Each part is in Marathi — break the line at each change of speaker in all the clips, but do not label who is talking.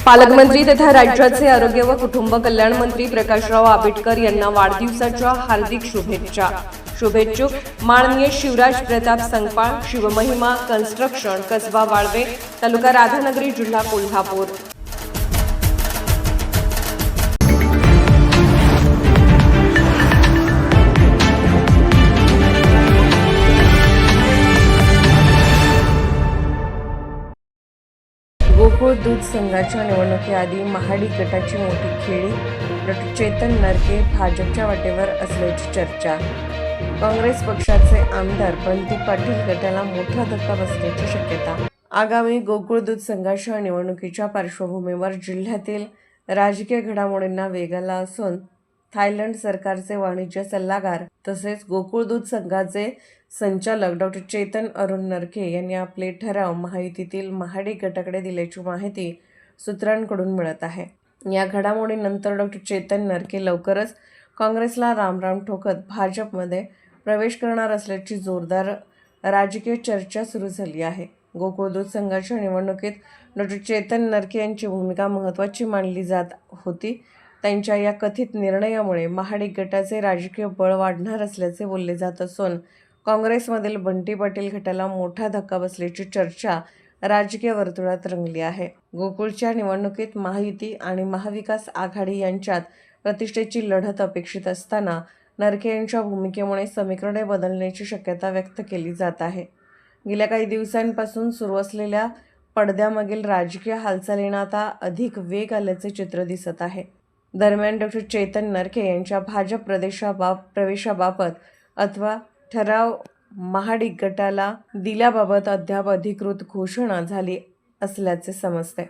पालकमंत्री तथा राज्याचे आरोग्य व कुटुंब कल्याण मंत्री प्रकाशराव आंबेडकर यांना वाढदिवसाच्या हार्दिक शुभेच्छा। शुभेच्छुक माननीय शिवराज प्रताप संकपाळ, शिवमहिमा कन्स्ट्रक्शन, कसबा वाळवे, तालुका राधानगरी, जिल्हा कोल्हापूर। गोकुळ दूध संघाच्या निवडणुकीआधी महाडी गटाची मोठी खेळी, डॉ. चेतन नरके भाजपच्या वाटेवर असल्याची चर्चा। काँग्रेस पक्षाचे आमदार बंटी पाटील गटाला मोठा धक्का बसण्याची शक्यता। आगामी गोकुळ दूध संघाच्या निवडणुकीच्या पार्श्वभूमीवर जिल्ह्यातील राजकीय घडामोडींना वेग आला असून थायलंड सरकारचे वाणिज्य सल्लागार तसेच गोकुळ दूध संघाचे संचालक डॉ. चेतन अरुण नरके यांनी आपले ठराव महायुतीतील महाडी गटाकडे दिल्याची माहिती सूत्रांकडून मिळत आहे। या घडामोडीनंतर डॉ. चेतन नरके लवकरच काँग्रेसला रामराम ठोकत भाजपमध्ये प्रवेश करणार असल्याची जोरदार राजकीय चर्चा सुरू झाली आहे। गोकुळ दूध संघाच्या निवडणुकीत डॉ. चेतन नरके यांची भूमिका महत्त्वाची मानली जात होती। त्यांच्या या कथित निर्णयामुळे महाडी गटाचे राजकीय बळ वाढणार असल्याचे बोलले जात असून काँग्रेसमधील बंटी पाटील गटाला मोठा धक्का बसल्याची चर्चा राजकीय वर्तुळात रंगली आहे। गोकुळच्या निवडणुकीत महायुती आणि महाविकास आघाडी यांच्यात प्रतिष्ठेची लढत अपेक्षित असताना नरके यांच्या भूमिकेमुळे समीकरणे बदलण्याची शक्यता व्यक्त केली जात आहे। गेल्या काही दिवसांपासून सुरू असलेल्या पडद्यामागील राजकीय हालचालींना आता अधिक वेग आल्याचे चित्र दिसत आहे। दरम्यान डॉ. चेतन नरके यांच्या भाजप प्रवेशाबाबत अथवा ठराव महाडी गटाला दिल्याबाबत अद्याप अधिकृत घोषणा झाली असल्याचे समजते।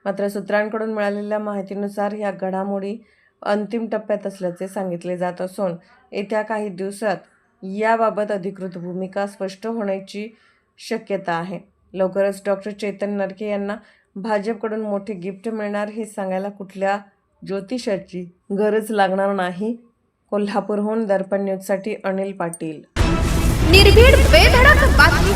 मात्र सूत्रांकडून मिळालेल्या माहितीनुसार या घडामोडी अंतिम टप्प्यात असल्याचे सांगितले जात असून येत्या काही दिवसात याबाबत अधिकृत भूमिका स्पष्ट होण्याची शक्यता आहे। लवकरच डॉ. चेतन नरके यांना भाजपकडून मोठे गिफ्ट मिळणार हे सांगायला कुठल्या ज्योतिषाची गरज लागणार नाही। कोल्हापूरहून दर्पण न्यूजसाठी अनिल पाटील।
निर्भीड बेधडक बातमी